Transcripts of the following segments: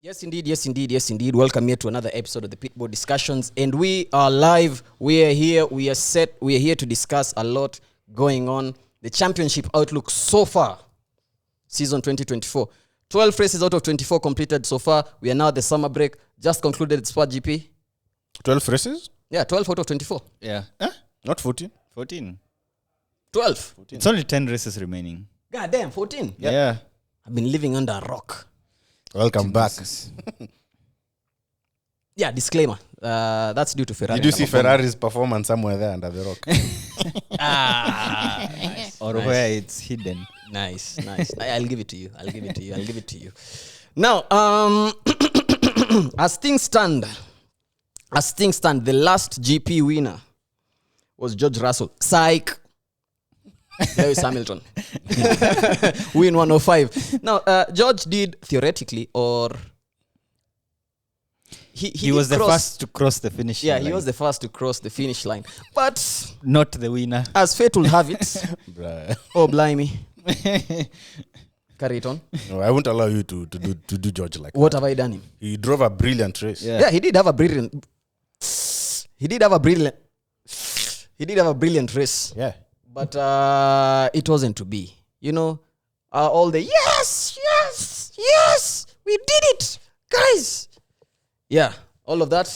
Yes, indeed. Yes, indeed. Yes, indeed. Welcome here to another episode of the Pitboard Discussions. And we are live. We are here. We are set. We are here to discuss a lot going on. The championship outlook so far, season 2024. 12 races out of 24 completed so far. We are now at the summer break. Just concluded Sport GP. 12 races? Yeah, 12 out of 24. Yeah. Not 14. 14. 12. 14. It's only 10 races remaining. God damn, 14. Yeah. I've been living under a rock. Welcome back. Yeah, disclaimer. That's due to Ferrari. Did you see Ferrari's performance somewhere there under the rock? Nice. Or where it's hidden. Nice. I'll give it to you. Now, as things stand, the last GP winner was George Russell. Psych. Lewis Hamilton. Win 105. Now, George did theoretically, or he was the first to cross the finish line. Yeah, he was the first to cross the finish line. But not the winner. as fate will have it, Bruh. oh blimey. Carry it on. No, I won't allow you to do George like What that. have I done him? He drove a brilliant race. Yeah. He did have a brilliant race. Yeah. But it wasn't to be. You know, all the yes, we did it, guys. Yeah, all of that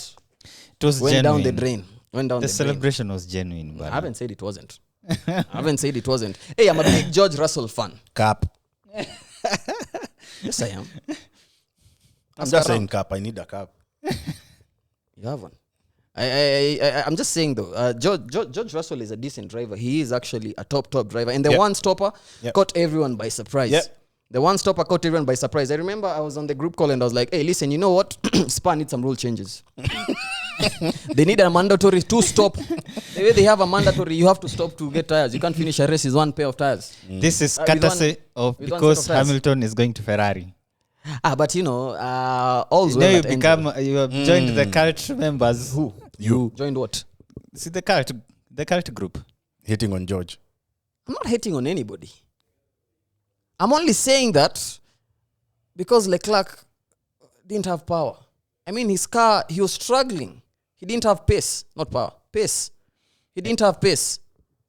It was went genuine. down the drain. The celebration was genuine. I But haven't said it wasn't. Hey, I'm a big George Russell fan. Cap. Yes, I am. I'm just saying cap. I need a cap. You have one. I'm just saying though, George Russell is a decent driver. He is actually a top driver. And the Yep. one stopper Yep. caught everyone by surprise. Yep. The one stopper caught everyone by surprise. I remember I was on the group call and I was like, hey, listen, you know what? Spa needs some rule changes. They need a mandatory to stop. The way they have a mandatory, you have to stop to get tires. You can't finish a race with one pair of tires. this is With courtesy of with one because set of tires. Hamilton is going to Ferrari. But you know, all's Now well you that ends become well. you have joined the cult members. Who? You Joined what? See the cult group. hitting on George. I'm not hating on anybody. I'm only saying that because Leclerc didn't have power. I mean, his car, he was struggling. He didn't have pace, not power. Pace. He didn't have pace.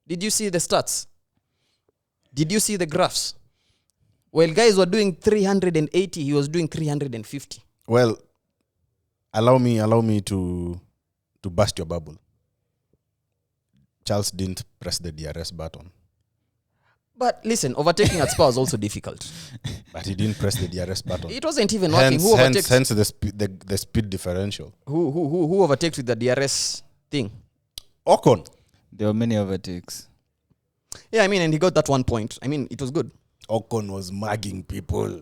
Did you see the stats? Did you see the graphs? While guys were doing 380, he was doing 350. Well, allow me to bust your bubble. Charles didn't press the DRS button, But listen, overtaking at Spa was also difficult. but he didn't press the DRS button. It wasn't even working. Who overtakes? Hence the speed differential. Who overtakes with the DRS thing? Ocon. There were many overtakes. Yeah, I mean, and he got that 1 point. I mean, it was good. Ocon was mugging people.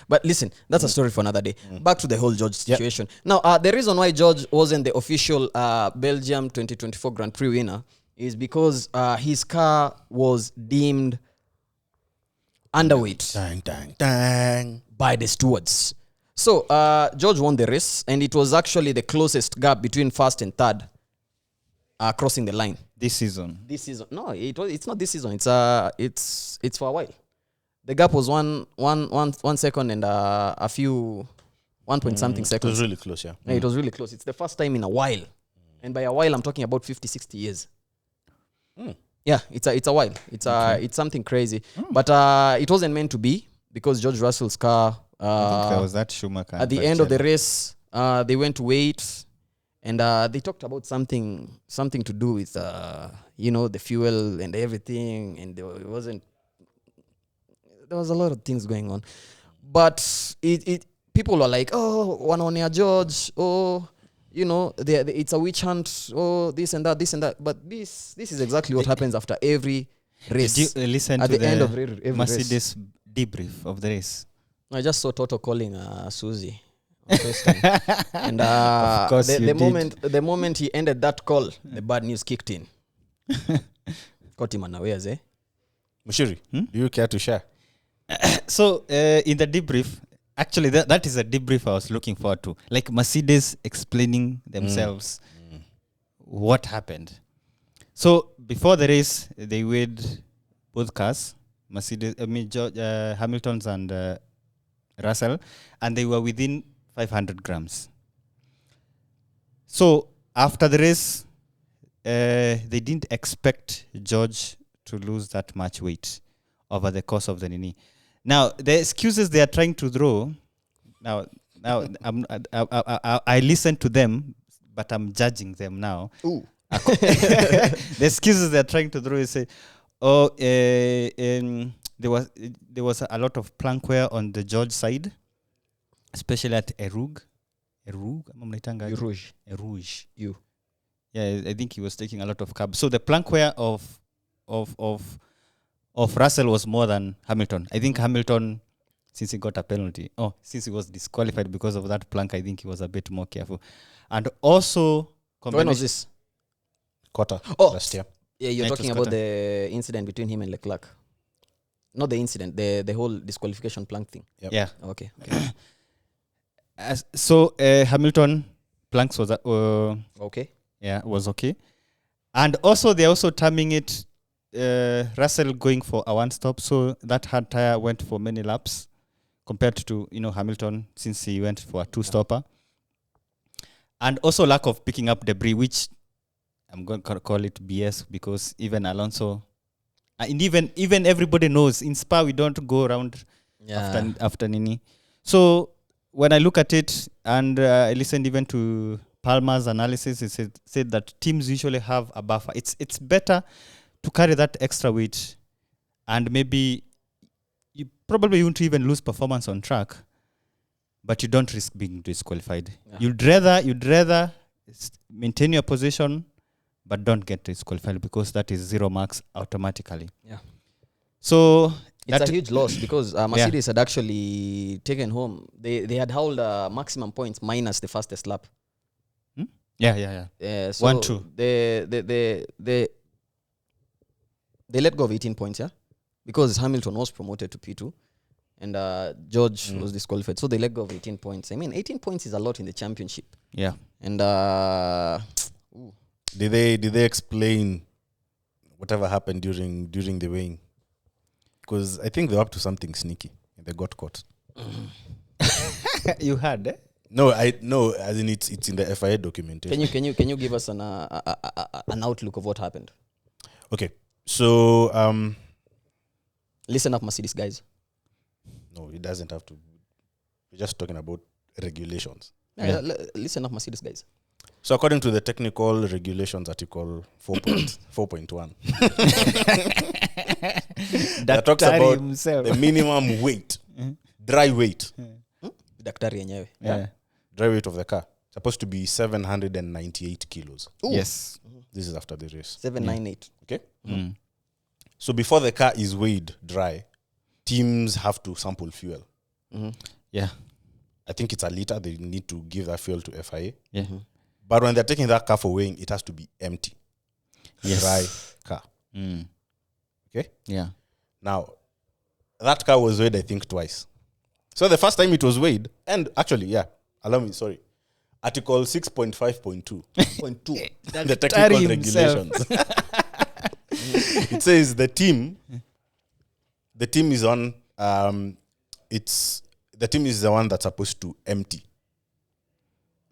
But listen, that's a story for another day. Back to the whole George situation. Now, the reason why George wasn't the official Belgium 2024 Grand Prix winner is because his car was deemed underweight Dang. by the stewards. So George won the race, and it was actually the closest gap between first and third crossing the line. This season. This season, no, it's not this season. It's for a while. The gap was one second and a few 1 point something It seconds. was really close, yeah. Yeah, it was really close. It's the first time in a while, and by a while I'm talking about 50-60 years. Yeah, it's a while. It's something crazy, but it wasn't meant to be because George Russell's car. I think there was that Schumacher. At the end of the race, they went to wait, and they talked about something to do with the fuel and everything, and there was a lot of things going on, but people were like, oh, wanaonea George, oh, it's a witch hunt, oh, this and that, but this is exactly what happens after every race. Did you listen at to the end of every Mercedes debrief of the race? I just saw Toto calling Susie on FaceTime. And Of course you did. the moment he ended that call, the bad news kicked in. Caught him unawares, eh? Mushiri, do you care to share? So in the debrief, actually that is a debrief I was looking forward to. Like Mercedes explaining themselves what happened. So before the race, they weighed both cars, Hamilton's and Russell, and they were within 500 grams. So after the race, they didn't expect George to lose that much weight over the course of the Nini. Now, the excuses they are trying to throw, now I listen to them, but I'm judging them now. Ooh. The excuses they are trying to throw is say, there was a lot of plank wear on the George side, especially at Erug. Rouge. Erouge. You. Yeah, I think he was taking a lot of carbs. So the plank wear of Russell was more than Hamilton. I think Hamilton, since he got a penalty, since he was disqualified because of that plank, I think he was a bit more careful. And also, When was this? Quarter Oh. last year. Yeah, you're It talking was about Qatar. the incident between him and Leclerc. Not the incident, the whole disqualification plank thing. Yep. Yeah. Okay. So Hamilton planks was Okay. was okay, and also they're also terming it Russell going for a one stop, so that hard tire went for many laps compared to Hamilton, since he went for a two stopper, and also lack of picking up debris, which I'm going to call it BS, because even Alonso and even everybody knows in Spa we don't go around after Nini. So when I look at it, and I listened even to Palmer's analysis, he said that teams usually have a buffer. It's better to carry that extra weight, and maybe you probably won't even lose performance on track, but you don't risk being disqualified. Yeah. You'd rather maintain your position, but don't get disqualified, because that is 0 marks automatically. Yeah. So it's a huge loss, because Mercedes had actually taken home. They had held maximum points minus the fastest lap. Yeah. So 1-2. They let go of 18 points, yeah, because Hamilton was promoted to P2, and George was disqualified. So they let go of 18 points. I mean, 18 points is a lot in the championship. Yeah. And Did they explain whatever happened during the weighing? Because I think they're up to something sneaky and they got caught. You had, eh? No, as in it's in the FIA documentation. can you give us an outlook of what happened? Okay, so Listen up, Mercedes guys. no, it doesn't have to. We're just talking about regulations. Listen up, Mercedes guys. So according to the technical regulations article 4.1, that talks about the minimum weight, dry weight, Daktari yenyewe. Yeah. dry weight of the car. Supposed to be 798 kilos. Ooh. Yes. This is after the race. 798. Okay. So before the car is weighed dry, teams have to sample fuel. Yeah. I think it's a liter. They need to give that fuel to FIA. Yeah. But when they're taking that car for weighing, it has to be empty. Yes. Dry car. Okay? Yeah. Now, that car was weighed, I think, twice. So the first time it was weighed, and actually, allow me, sorry. Article 6.5.2. 0.2. The technical regulations. It says the team is on, the team is the one that's supposed to empty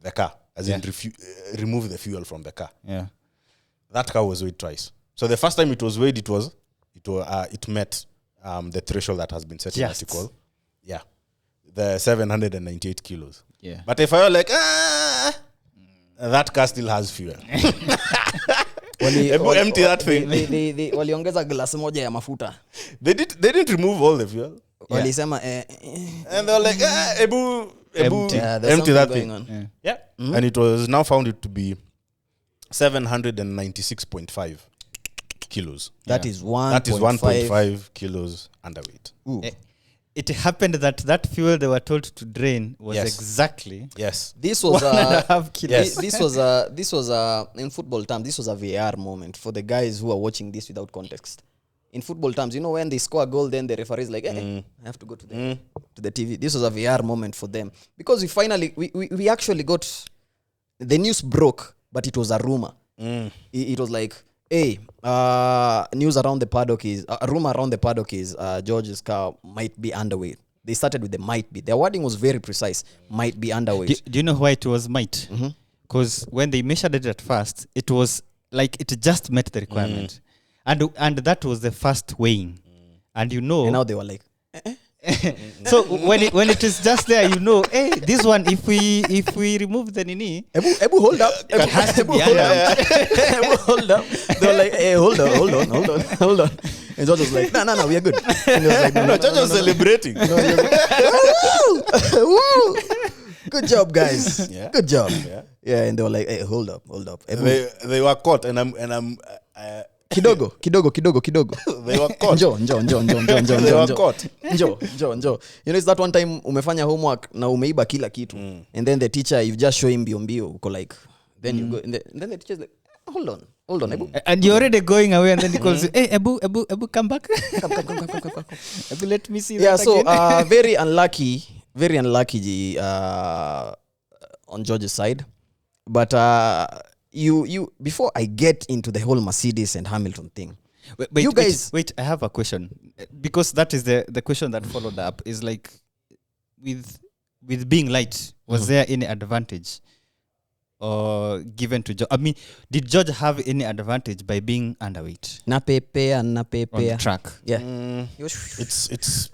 the car, as in remove the fuel from the car. Yeah. That car was weighed twice. So the first time it was weighed, it met the threshold that has been set in Just. article. Yeah, the 798 kilos. Yeah. But if I were like, that car still has fuel. Empty that thing. Waliongeza glasi moja ya mafuta. They didn't remove all the fuel, Walisema and they were like, ebu Empty. empty that thing. on. Yeah, and it was now found it to be 796.5 kilos. That is 1.5. That is 1.5 kilos underweight. Ooh. It happened that fuel they were told to drain was exactly Yes. This was 1.5 kilos. this was in football terms, this was a VAR moment for the guys who are watching this without context. In football terms, you know, when they score a goal, then the referee is like, I have to go to the TV. This was a VAR moment for them, because we actually got, the news broke, but it was a rumor. It was like, hey, news around the paddock is, a rumor around the paddock is George's car might be underweight. They started with the might be. Their wording was very precise. Might be underweight. Do you know why it was might? Because when they measured it at first, it was like it just met the requirement. And that was the first weighing. And And now they were like, so when it is just there, hey, this one, if we remove the nini, Ebu, hold up. it has to be hold under. up. Ebu, hold up. They were like, hey, hold on. And George was like, no, we are good. And he was like, No, George was celebrating. No, he was like, woo! Good job, guys. Yeah. Good job. Yeah. Yeah, and they were like, hey, hold up. Ebu, They were caught, and I'm kidogo. they were caught. Njoo. They were caught. Njoo. You know, it's that one time umefanya homework na umeiba kila kitu. And then the teacher, you just show him mbio, uko like, then you go, and then the teacher's like, hold on, Ebu. And you're already going away, and then he calls you, hey, Ebu, come back. Come. Ebu, let me see Yeah, that so again. very unlucky on George's side. But you before I get into the whole Mercedes and Hamilton thing, Wait, you guys wait, I have a question, because that is the question that followed up is like, with being light, was there any advantage or given to George? I mean, did George have any advantage by being underweight napepea on the track? Yeah. It's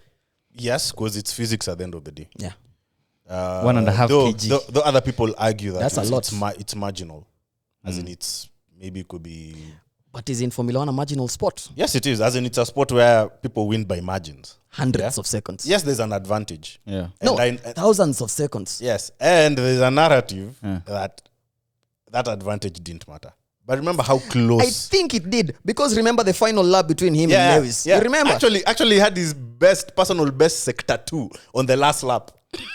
yes, because it's physics at the end of the day. Yeah. 1.5 kg. Though other people argue that That's a lot. It's marginal, as in it's maybe it could be. But is in Formula 1 a marginal sport? Yes, it is. As in it's a sport where people win by margins. Hundreds of seconds. Yes, there's an advantage. Yeah. No, And thousands of seconds. yes, and there's a narrative that advantage didn't matter. But remember how close. I think it did, because remember the final lap between him and Lewis. Yeah. You remember? Actually, he had his personal best sector 2 on the last lap.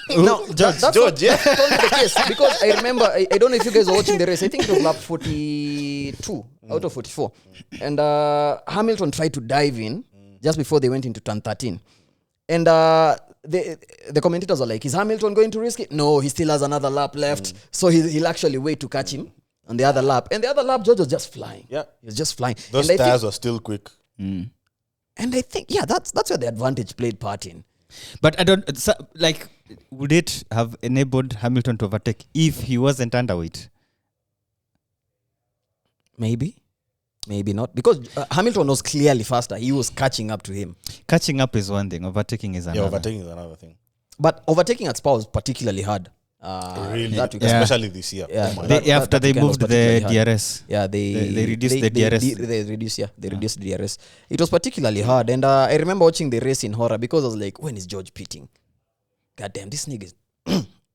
No, George, yeah. That's only the case, because I remember, I don't know if you guys were watching the race. I think it was lap 42 out of 44. And Hamilton tried to dive in just before they went into turn 13. And the commentators are like, is Hamilton going to risk it? No, he still has another lap left. So he'll actually wait to catch him on the other lap. And the other lap, George was just flying. Yeah. He was just flying. Those And I tires think, were still quick. and I think, yeah, that's where the advantage played part in. But I don't, like, would it have enabled Hamilton to overtake if he wasn't underweight? Maybe not, because Hamilton was clearly faster. He was catching up to him. Catching up is one thing, overtaking is another. Yeah, overtaking is another thing. But overtaking at Spa was particularly hard. Really, that we can- Yeah. especially this year. Yeah. Oh my That- After they weekend was moved the particularly hard. DRS. Yeah, they reduced the DRS. They reduced the DRS. It was particularly hard, and I remember watching the race in horror, because I was like, when is George pitting? God damn, this nigga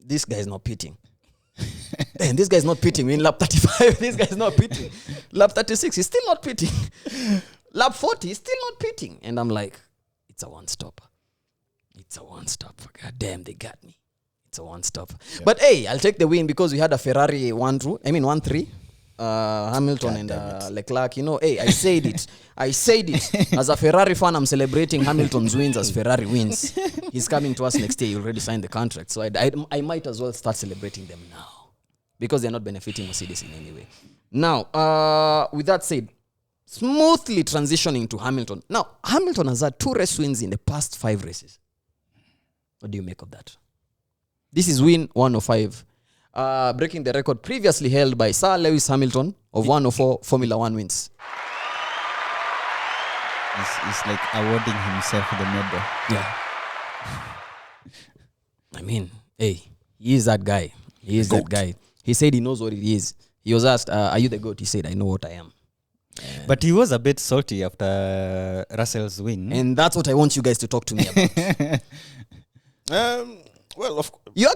this guy is not pitting. Damn, this guy is not pitting. We're in lap 35. This guy is not pitting. Lap 36, he's still not pitting. Lap 40, he's still not pitting. And I'm like, it's a one-stopper. God damn, they got me. It's a one-stopper. Yeah. But hey, I'll take the win, because we had a Ferrari 1-3. Hamilton and Leclerc. You know, hey, I said it. As a Ferrari fan, I'm celebrating Hamilton's wins as Ferrari wins. He's coming to us next year. He already signed the contract. So I might as well start celebrating them now, because they're not benefiting Mercedes in any way. Now, with that said, smoothly transitioning to Hamilton. Now, Hamilton has had 2 race wins in the past 5 races. What do you make of that? This is win 105. Breaking the record previously held by Sir Lewis Hamilton of 104 Formula 1 wins. It's like awarding himself the medal. Yeah. I mean, hey, he is that guy. That guy. He said he knows what it is. He was asked, are you the GOAT? He said, I know what I am. But he was a bit salty after Russell's win. And that's what I want you guys to talk to me about. Well, You're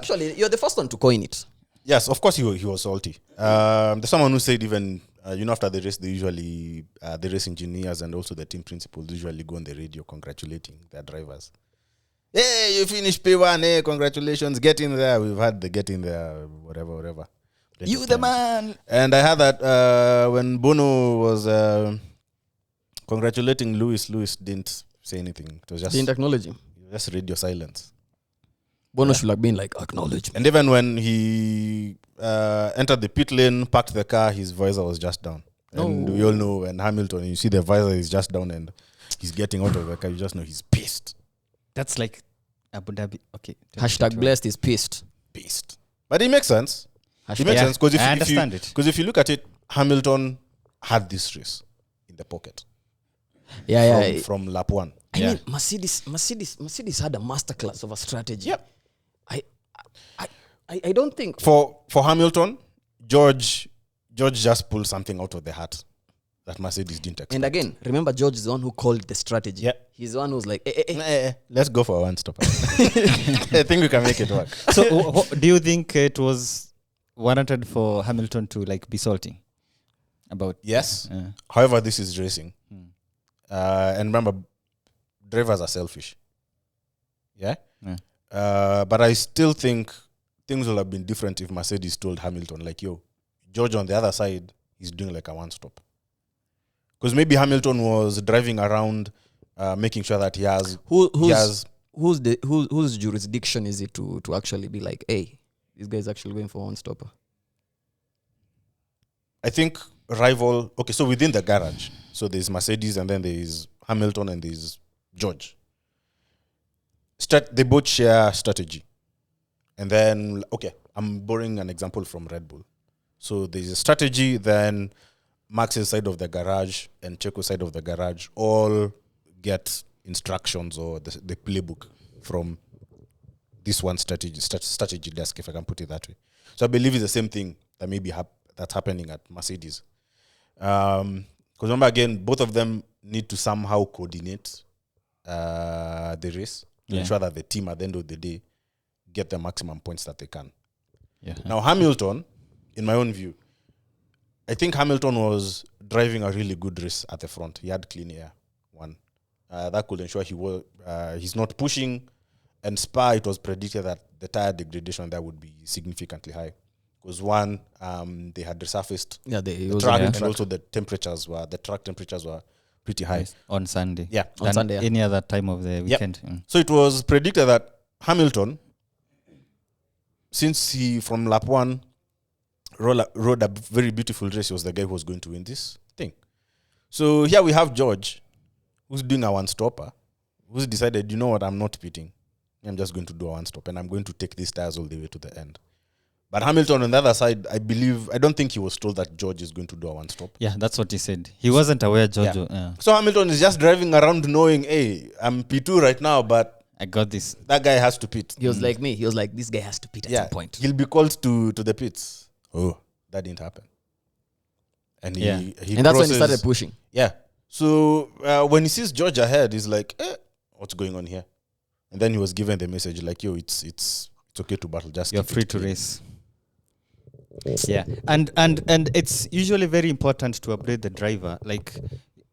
the first one to coin it. yes, of course he was salty. There's someone who said even, after the race, they usually, the race engineers and also the team principals usually go on the radio congratulating their drivers. Hey, you finished P1, hey, congratulations, get in there. We've had the get in there, whatever. You the man. And I heard that when Bono was congratulating Lewis didn't say anything. It was just, Didn't acknowledge him. just radio silence. Bono should have been like, acknowledge me. And even when he entered the pit lane, parked the car, his visor was just down. And we all know when Hamilton, you see the visor is just down and he's getting out of the car, you just know he's pissed. That's like Abu Dhabi. Okay. Hashtag blessed is pissed. Pissed. But it makes sense. Hashtag It makes Yeah, sense because I understand it. Because if you look at it, Hamilton had this race in the pocket from lap 1. I Yeah. mean, Mercedes had a masterclass of a strategy. Yep. I don't think For Hamilton, George just pulled something out of the hat that Mercedes didn't expect. And again, remember George is the one who called the strategy. Yeah. He's the one who's like, Let's go for a one-stop. I think we can make it work. So do you think it was warranted for Hamilton to like be salty about? Yes. However, this is racing. And remember, drivers are selfish. Yeah? But I still think things would have been different if Mercedes told Hamilton, like, yo, George on the other side is doing like a one-stop. Because maybe Hamilton was driving around, making sure that he has... whose jurisdiction is it to actually be like, hey, this guy's actually going for one stopper? I think rival... Okay, so within the garage, so there's Mercedes and then there's Hamilton and there's George. They both share strategy. And then, okay, I'm borrowing an example from Red Bull. So there's a strategy, then Max's side of the garage and Checo's side of the garage all get instructions or the playbook from this one strategy desk, if I can put it that way. So I believe it's the same thing that maybe that's happening at Mercedes. Because remember, again, both of them need to somehow coordinate the race to ensure that the team at the end of the day get the maximum points that they can. Yeah. Now, Hamilton, in my own view, I think Hamilton was driving a really good race at the front. He had clean air, one. That could ensure he's not pushing. And Spa, it was predicted that the tire degradation there would be significantly high. Because one, they had resurfaced the track, and also the track temperatures were pretty high. Yes, on Sunday. Yeah. On Sunday. Any other time of the weekend. Yep. So it was predicted that Hamilton, since he from lap 1 rode a very beautiful race, he was the guy who was going to win this thing. So here we have George, who's doing a one-stopper, who's decided, you know what, I'm not pitting. I'm just going to do a one-stop, and I'm going to take these tires all the way to the end. But Hamilton, on the other side, I don't think he was told that George is going to do a one-stop. Yeah, that's what he said. He wasn't aware, George. So Hamilton is just driving around knowing, hey, I'm P2 right now, but I got this. That guy has to pit. He was like me. He was like, this guy has to pit at some point. He'll be called to the pits. Oh, that didn't happen. And he and that's when he started pushing. Yeah. So when he sees George ahead, he's like, what's going on here? And then he was given the message like, yo, it's okay to battle. Just you're free to race. Yeah, and it's usually very important to update the driver. Like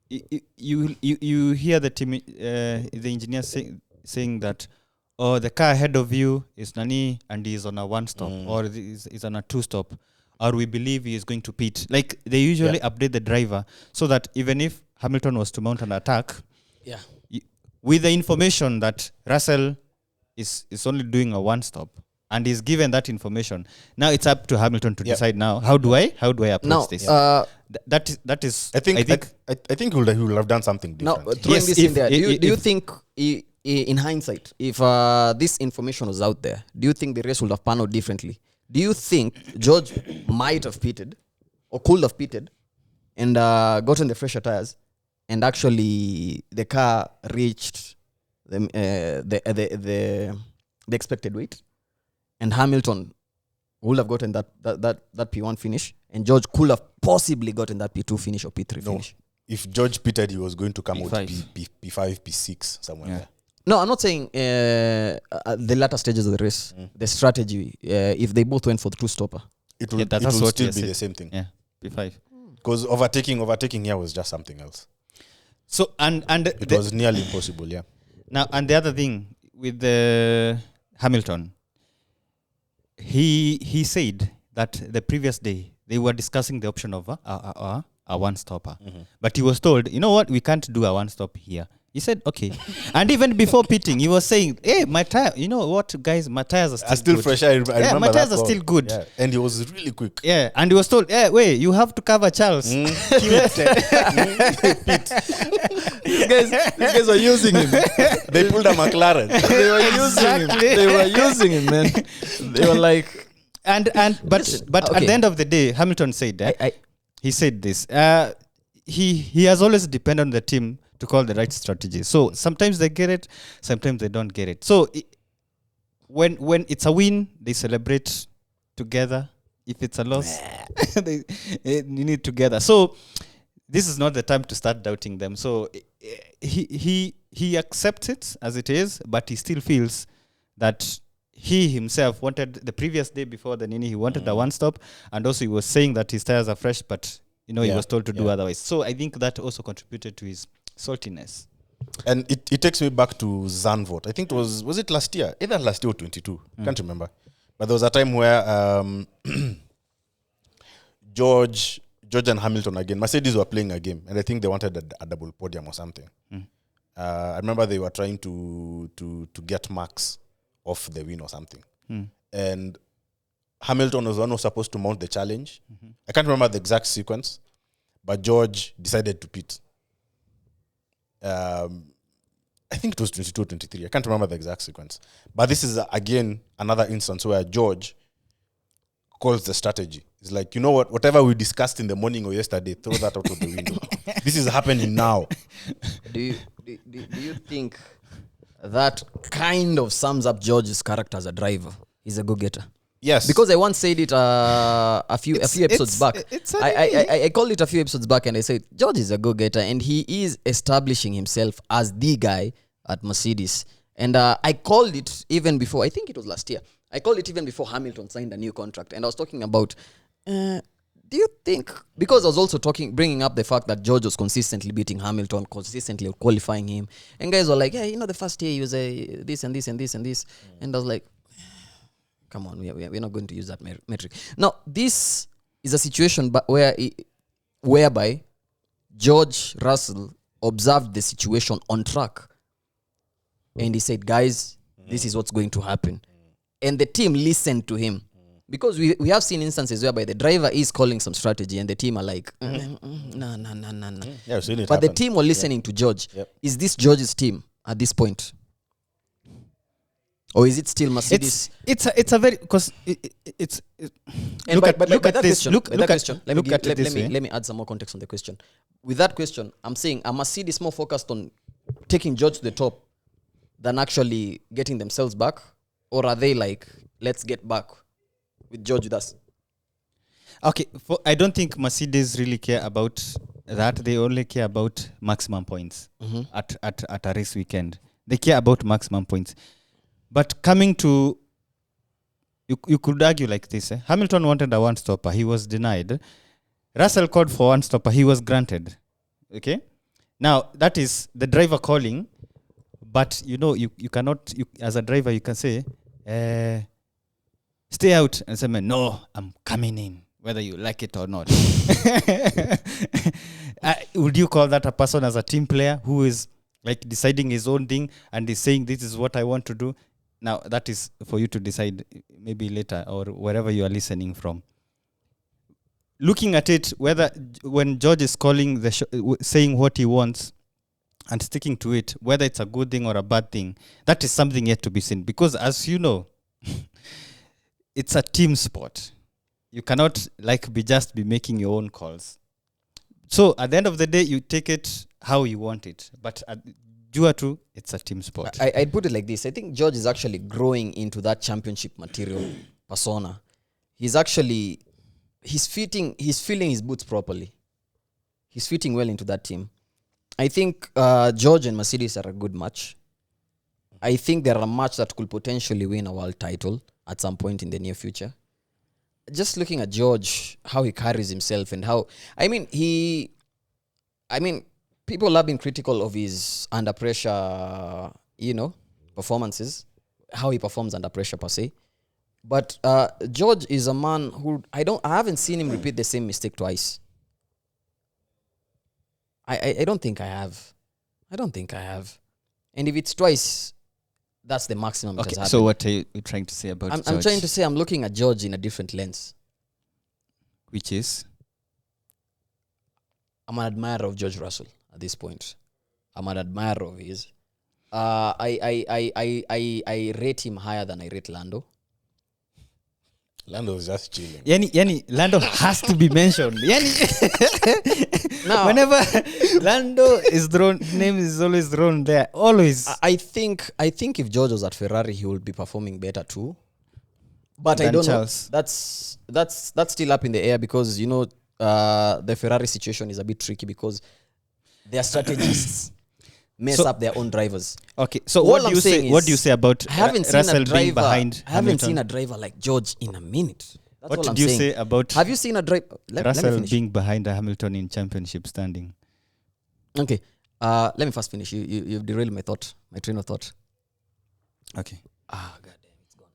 you hear the team, the engineer saying that, oh, the car ahead of you is Nani and he's on a one stop, or is on a two stop, or we believe he is going to pit. Like they usually update the driver so that even if Hamilton was to mount an attack, with the information that Russell is only doing a one stop, and is given that information, now it's up to Hamilton to decide. Now, how do I approach this? That is. I think he will have done something different. Now, throwing this in there, do you think, in hindsight, if this information was out there, do you think the race would have panned out differently? Do you think George might have pitted, or could have pitted, and gotten the fresher tires, and actually the car reached the expected weight? And Hamilton would have gotten that P1 finish, and George could have possibly gotten that P2 finish or P3 finish. If George pitted, he was going to come P5. out P5, P6, somewhere there. No, I'm not saying the latter stages of the race, the strategy, if they both went for the two-stopper. It will still be the same thing. Yeah, P5. Because overtaking here was just something else. So, and it was nearly impossible, yeah. Now, and the other thing with the Hamilton, he said that the previous day they were discussing the option of a one-stopper. But he was told, you know what, we can't do a one-stop here. He said, okay. And even before pitting, he was saying, hey, my tire, you know what, guys, my tires are still good. fresh. I remember my tires that are still good. Yeah. And he was really quick. Yeah, and he was told, hey, wait, you have to cover Charles. These guys were using him. They pulled a McLaren. They were using him. They were using him, man. They were like, but okay. at the end of the day, Hamilton said, he said this. He has always depended on the team to call the right strategy. So sometimes they get it, sometimes they don't get it. So when it's a win, they celebrate together. If it's a loss, you need together. So this is not the time to start doubting them. So he accepts it as it is, but he still feels that he himself wanted the previous day before the Nini, he wanted a one stop, and also he was saying that his tires are fresh, but he was told to do otherwise. So I think that also contributed to his saltiness. And it takes me back to Zandvoort. I think it was it last year? Either last year or 22. Can't remember. But there was a time where George and Hamilton again, Mercedes were playing a game, and I think they wanted a double podium or something. I remember they were trying to get Max off the win or something. And Hamilton was the one who was supposed to mount the challenge. I can't remember the exact sequence, but George decided to pit. I think it was 22 or 23. I can't remember the exact sequence. But this is, again, another instance where George calls the strategy. It's like, you know what? Whatever we discussed in the morning or yesterday, throw that out of the window. This is happening now. Do you think that kind of sums up George's character as a driver? He's a go-getter. Yes. Because I once said it a few episodes back. I called it a few episodes back, and I said George is a go-getter, and he is establishing himself as the guy at Mercedes. And I called it even before, I think it was last year. I called it even before Hamilton signed a new contract. And I was talking about, do you think, because I was also bringing up the fact that George was consistently beating Hamilton, consistently qualifying him. And guys were like, yeah, the first year he was this and this and this and this. And I was like, come on, we're not going to use that metric. Now, this is a situation whereby George Russell observed the situation on track. And he said, guys, this is what's going to happen. And the team listened to him. Because we have seen instances whereby the driver is calling some strategy and the team are like, no. Yeah, But the team were listening to George. Yep. Is this George's team at this point? Or is it still Mercedes? It's a very, because it's Look at this question. way. Let me add some more context on the question. With that question, I'm saying, are Mercedes more focused on taking George to the top than actually getting themselves back? Or are they like, let's get back with George with us? Okay, I don't think Mercedes really care about that. They only care about maximum points at a race weekend. They care about maximum points. But coming to, you could argue like this. Hamilton wanted a one-stopper. He was denied. Russell called for one-stopper. He was granted. Okay? Now, that is the driver calling. But, you cannot, as a driver, you can say, stay out. And say, no, I'm coming in, whether you like it or not. Would you call that a person as a team player who is like deciding his own thing and is saying, this is what I want to do? Now, that is for you to decide maybe later or wherever you are listening from. Looking at it, whether when George is calling saying what he wants and sticking to it, whether it's a good thing or a bad thing, that is something yet to be seen. Because as you know, it's a team sport. You cannot be making your own calls. So at the end of the day, you take it how you want it. But due to it's a team sport. I'd put it like this. I think George is actually growing into that championship material persona. He's filling his boots properly. He's fitting well into that team. I think George and Mercedes are a good match. I think they're a match that could potentially win a world title at some point in the near future. Just looking at George, how he carries himself and how... people have been critical of his under pressure, performances, how he performs under pressure per se. But George is a man who I haven't seen him repeat the same mistake twice. I don't think I have. I don't think I have. And if it's twice, that's the maximum it has Okay, happened. so what are you trying to say about I'm George? trying to say I'm looking at George in a different lens. Which is? I'm an admirer of George Russell at this point. I'm an admirer of his. I rate him higher than I rate Lando. Lando was just chilling. Yani, Lando has to be mentioned. Now, Whenever Lando is thrown, name is always thrown there. Always. I think if George was at Ferrari, he would be performing better too. But I Than don't Charles. know. That's still up in the air because the Ferrari situation is a bit tricky because their strategists mess up their own drivers. Okay, so All what do I'm you say? saying What do you is, say about I haven't seen Russell a being driver. behind I haven't Hamilton? seen a driver like George in a minute. That's What all I'm did you saying. say about Have you seen a driver? Let me Russell finish. being behind Hamilton in championship standing? Okay. Let me first finish. You've derailed my train of thought. Okay. God damn, it's gone.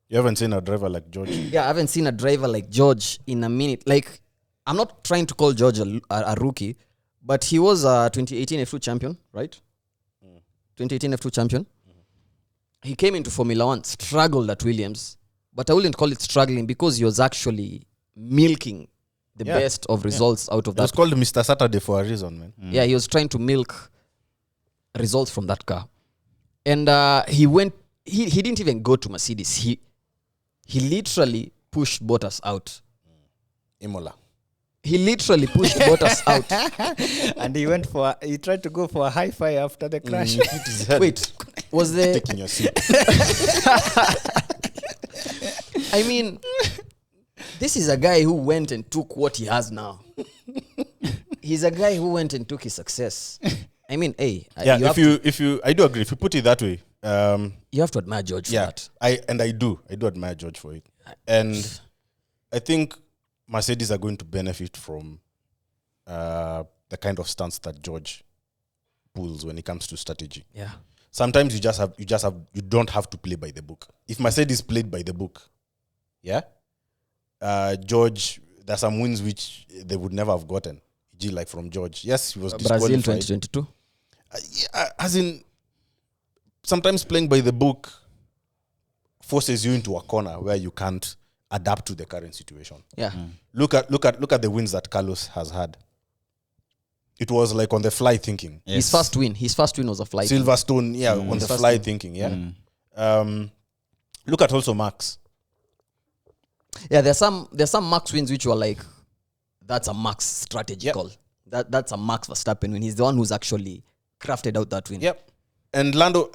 You haven't seen a driver like George. Yeah, I haven't seen a driver like George in a minute. Like, I'm not trying to call George a rookie, but he was a 2018 F2 champion, right? 2018 F2 champion. He came into Formula One, struggled at Williams, but I wouldn't call it struggling because he was actually milking the Yeah. best of results out of It was that. called Mr. Saturday for a reason, man. Yeah, he was trying to milk results from that car. And he didn't even go to Mercedes. He literally pushed Bottas out. Imola. He literally pushed Bottas out. And he tried to go for a high five after the crash. Wait, was there... Taking your seat. I mean, this is a guy who went and took what he has now. He's a guy who went and took his success. I mean, hey, Yeah, you I do agree. If you put it that way, you have to admire George for yeah, that. I do admire George for it, and I think Mercedes are going to benefit from the kind of stance that George pulls when it comes to strategy. Yeah. Sometimes you don't have to play by the book. If Mercedes played by the book, yeah, George, there's some wins which they would never have gotten. Like from George, yes, he was Brazil disqualified. 2022. As in, sometimes playing by the book forces you into a corner where you can't adapt to the current situation. Yeah. Look at the wins that Carlos has had. It was like on the fly thinking. Yes. His first win was a flight. Silverstone, yeah, on His the first fly win. thinking, yeah. Look at also Max. Yeah, there's some Max wins which were like, that's a Max strategy Yep. call. That's a Max Verstappen win. He's the one who's actually crafted out that win. Yep. And Lando,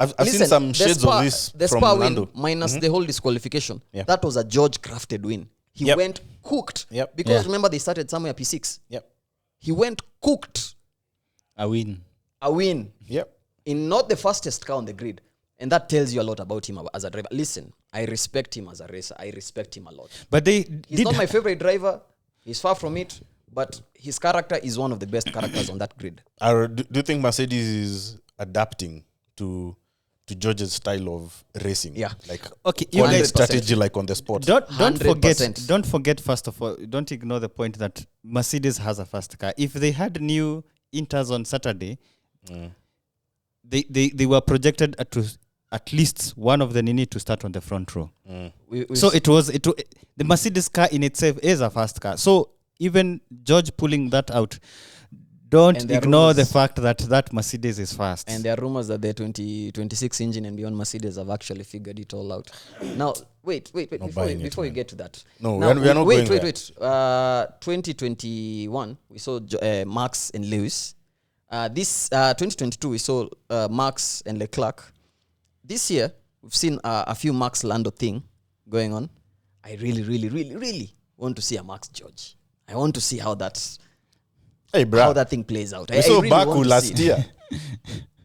I've seen some shades of this the from Spa Lando. win minus the whole disqualification. Yeah. That was a George crafted win. He Yep. went cooked. Yep. Because Yeah. remember they started somewhere P6. Yep. He went cooked. A win. A win Yep. in not the fastest car on the grid. And that tells you a lot about him as a driver. Listen, I respect him as a racer. I respect him a lot. But they He's did not my favorite driver. He's far from it. But his character is one of the best characters on that grid. Do you think Mercedes is adapting to George's style of racing? Yeah. Like Okay, you quality guys- strategy like on the spot. Don't 100%. forget first of all, don't ignore the point that Mercedes has a fast car. If they had new Inters on Saturday, they were projected to at least one of them need to start on the front row. So the Mercedes car in itself is a fast car. So even George pulling that out, don't And there are ignore the rumors- fact that Mercedes is fast. And there are rumors that the 2026 engine and beyond Mercedes have actually figured it all out. Now, wait. buying it, Before you man. get to that. No, Now, we are not wait, going wait. 2021, we saw Max and Lewis. This 2022, we saw Max and Leclerc. This year, we've seen a few Max Lando thing going on. I really, really, really, really want to see a Max George. I want to see how that thing plays out. We saw really Baku want to last see it. year.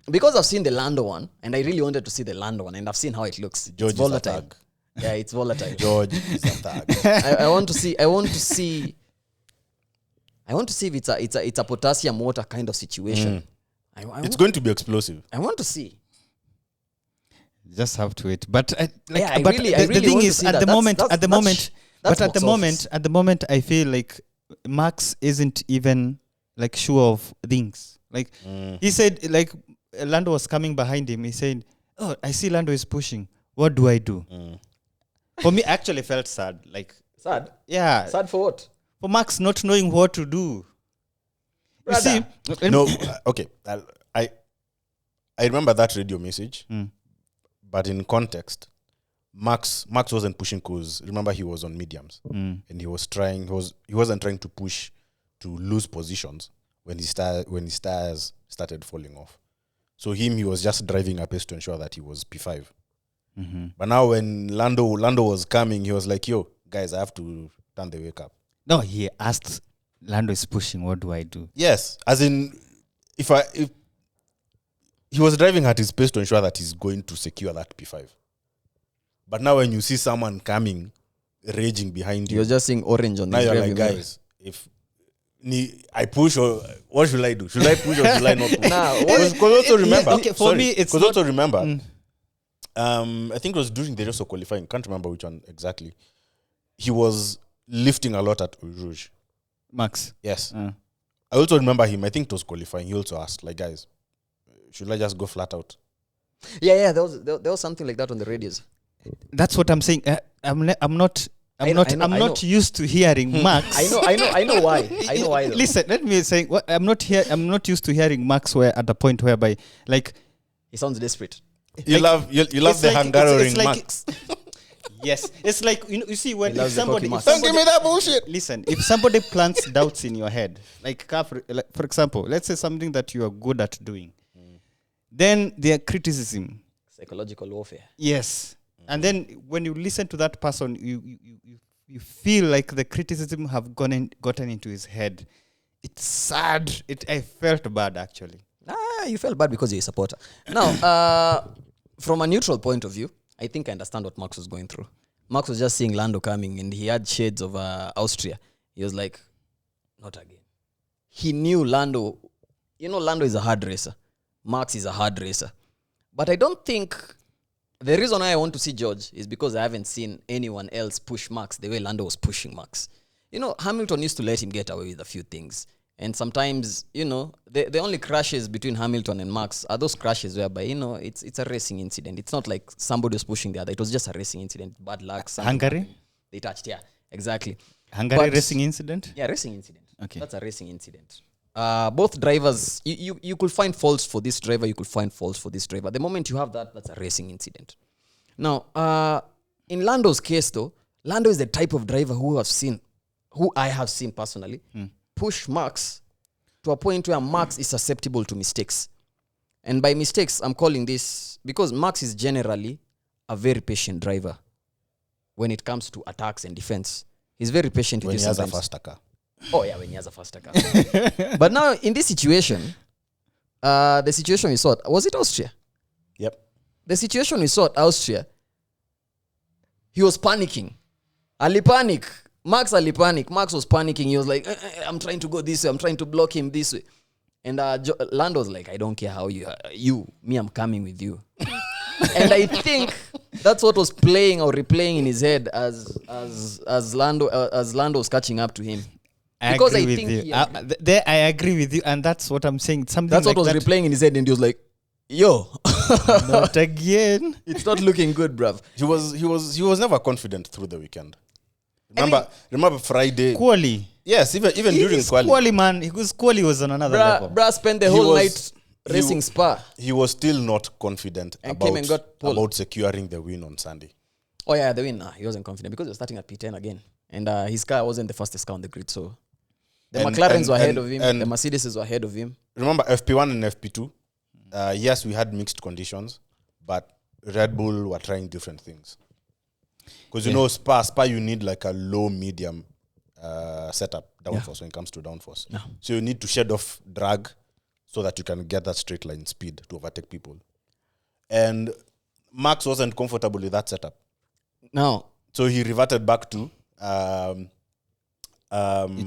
Because I've seen the Lando one, and I really wanted to see the Lando one, and I've seen how it looks. George It's is a volatile. thug. Yeah, it's volatile. George is a thug. I want to see if it's a potassium water kind of situation. It's going to be explosive. I want to see. Just have to wait. But I but really the thing want to is, see at that. the moment, That's at the moment, that's but at the box office. moment, I feel like Max isn't even like sure of things. Like he said, like Lando was coming behind him. He said, "Oh, I see Lando is pushing. What do I do?" For me, actually felt sad. Like Sad. yeah, Sad for what? for Max not knowing what to do. Brother. You see, No, okay. I remember that radio message, but in context, Max wasn't pushing because remember he was on mediums and he wasn't trying to push to lose positions when his tires started falling off. So he was just driving a pace to ensure that he was P5. But now when Lando was coming, he was like, "Yo, guys, I have to turn the wake up." no, he asked, Lando is pushing. What do I do? Yes, as in if he was driving at his pace to ensure that he's going to secure that P5. But now when you see someone coming, raging behind you, You're just seeing orange on now this you're rearview like, mirror. guys, if I push or what should I do? Should I push or should I not push? Nah, Because also remember, okay, for me, it's because not- also remember, I think it was during the race of qualifying. Can't remember which one exactly. He was lifting a lot at Eau Rouge. Max. Yes. I also remember him. I think it was qualifying. He also asked, like, guys, should I just go flat out? Yeah. There was something like that on the radios. That's what I'm saying. I'm not used to hearing Max. I know why. I know why. Though. Listen, let me say what I'm not used to hearing Max where at the point whereby like He sounds desperate. You love the Hungarian Max. Yes, it's like you see when He if loves the somebody, cocky if Max. Don't somebody give me that bullshit. listen, if somebody plants doubts in your head, like for example, let's say something that you are good at doing, then their criticism, Psychological warfare. yes, and then when you listen to that person, you feel like the criticism have gotten into his head. It's sad. I felt bad actually. You felt bad because you're a supporter. Now, from a neutral point of view, I think I understand what Max was going through. Max was just seeing Lando coming and he had shades of Austria. He was like, not again. He knew Lando. You know, Lando is a hard racer. Max is a hard racer. But I don't think the reason why I want to see George is because I haven't seen anyone else push Max the way Lando was pushing Max. You know, Hamilton used to let him get away with a few things. And sometimes, you know, the only crashes between Hamilton and Max are those crashes whereby, you know, it's a racing incident. It's not like somebody was pushing the other. It was just a racing incident. Bad luck. Hungary? Happened. They touched, yeah, exactly. Hungary But- racing incident? Yeah, racing incident. Okay. That's a racing incident. Both drivers, you could find faults for this driver, you could find faults for this driver. The moment you have that, that's a racing incident. Now, in Lando's case though, Lando is the type of driver who I have seen personally, push Max to a point where Max is susceptible to mistakes. And by mistakes, I'm calling this because Max is generally a very patient driver when it comes to attacks and defense. He's very patient with When you he has a sometimes. faster car. Oh yeah, when he has a faster car. But now in this situation, the situation we saw, was it Austria? Yep. The situation we saw at Austria, he was panicking. Alipanic. Max alipanic. Max was panicking. He was like, I'm trying to go this way. I'm trying to block him this way. And Lando was like, I don't care how me, I'm coming with you. And I think that's what was playing or replaying in his head as Lando was catching up to him. Because I think he agreed. There I agree with you, and that's what I'm saying. Something That's like what was that. replaying in his head, and he was like, "Yo, Not again. it's not looking good, bruv." He was never confident through the weekend. Remember Friday? Quali. Yes, even during His quali. Quali, man. Because Quali was on another level. Bruh spent the He whole was- night racing Spa. He was still not confident And came and got pole. about securing the win on Sunday. Oh yeah, the win. Nah, he wasn't confident because he was starting at P10 again, and his car wasn't the fastest car on the grid. So the And- McLarens and- were ahead and- of him. and- The Mercedes were ahead of him. Remember FP1 and FP2? Yes, we had mixed conditions, but Red Bull were trying different things. Because you know, Spa, you need like a low, medium setup, downforce when it comes to downforce. Yeah. So you need to shed off drag so that you can get that straight line speed to overtake people. And Max wasn't comfortable with that setup. Now, So he reverted back to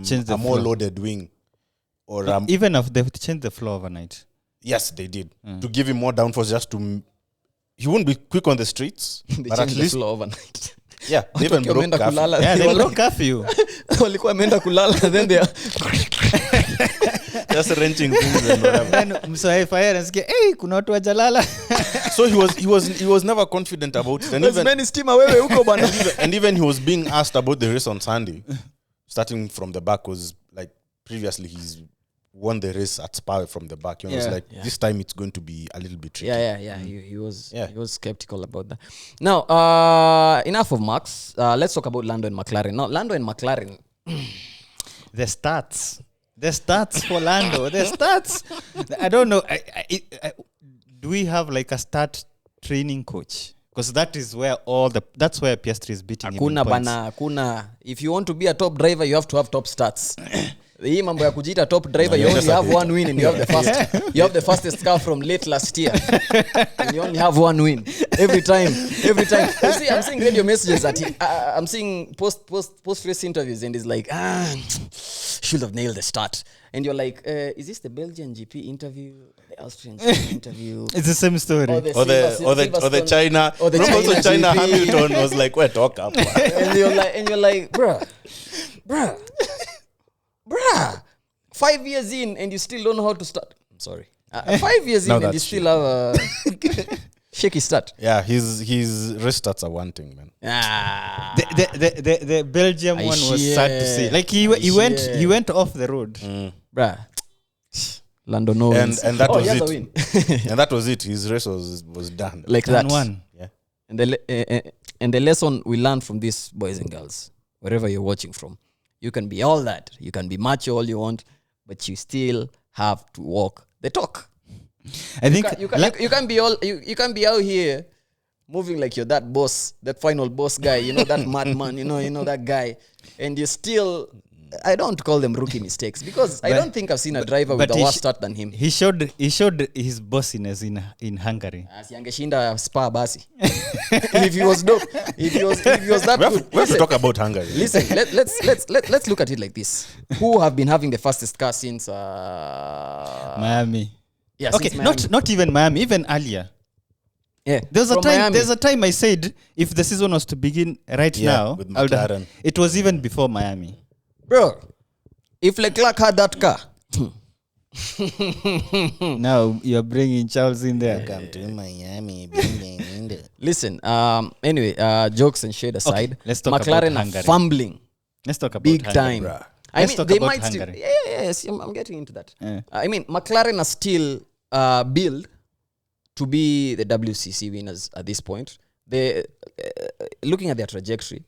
changed the a more flow. loaded wing. Or Even if they've changed the flow overnight. yes, they did. To give him more downforce just to... He wouldn't be quick on the streets, they but at changed the least... flow overnight. Yeah, they even Wakiwa broke wameenda curfew. kulala, Yeah, they they were broke like- curfew. walikuwa wameenda kulala, then they are just wrenching things and whatever. Then msoe fire anasikia hey kuna watu wajalala. So he was never confident about it. And even he was being asked about the race on Sunday, starting from the back, was like previously he's won the race at Spa from the back. You know, it's like this time it's going to be a little bit tricky. He was skeptical about that. Now, enough of Max. Let's talk about Lando and McLaren. Now, Lando and McLaren. The stats for Lando. The stats. I don't know. Do we have like a stat training coach? Because that is where that's where Piastri is beating him in points. Hakuna. If you want to be a top driver, you have to have top stats. Hii mambo ya kujiita top driver, you only have one win and you have the fastest car from late last year. And you only have one win every time. You see, I'm seeing radio messages that I'm seeing post race interviews, and it's like, should have nailed the start. And you're like, is this the Belgian GP interview, the Austrian GP interview? It's the same story. Or the China. Or the China GP. Hamilton was like, "We're talk up." And you're like, bruh. 5 years in and you still don't know how to start. I'm sorry. 5 years in and you still have a shaky start. Yeah, his race stats are one thing, man. The Belgium one was sad to see. Like he went off the road. Bruh. Lando knows. And that was it. Win. And that was it. His race was done. Like that. One. Yeah. And the lesson we learned from these boys and girls, wherever you're watching from, you can be all that. You can be macho all you want, but you still have to walk the talk. I think you can't be out here moving like you're that boss, that final boss guy, you know, that madman, you know that guy, and you still. I don't call them rookie mistakes because I don't think I've seen a driver with a worse start than him. He showed his bossiness in Hungary. Asiangeshinda Spa basi. If he was dope, if he was that good. We have to talk about Hungary. Listen, let's look at it like this. Who have been having the fastest car since Miami? Yeah, okay, not even Miami, even earlier. Yeah. There's a time I said if the season was to begin now, with McLaren. It was even before Miami. Bro, if Leclerc had that car. Now you're bringing Charles in there. Welcome to Miami. Listen, anyway, jokes and shade aside, let's talk McLaren about are Hungary. fumbling Let's talk about big Hungary. time. Bruh. I Let's mean, talk they about might Hungary. still. Yes, I'm getting into that. Yeah. I mean, McLaren are still built to be the WCC winners at this point. They, looking at their trajectory,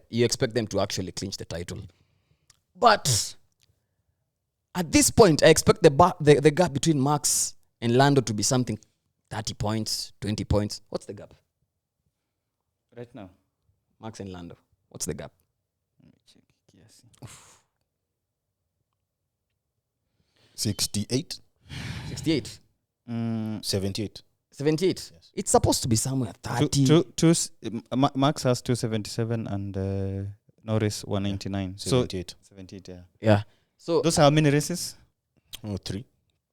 you expect them to actually clinch the title. But at this point, I expect the gap between Max and Lando to be something 30 points, 20 points. What's the gap? Right now. Max and Lando. What's the gap? Let me check. Yes. 68? 68? 78. 78? Yes. It's supposed to be somewhere 30. Max has 277 and Norris 199. 78. 78, yeah. Yeah. So those are how many races? Oh, 3.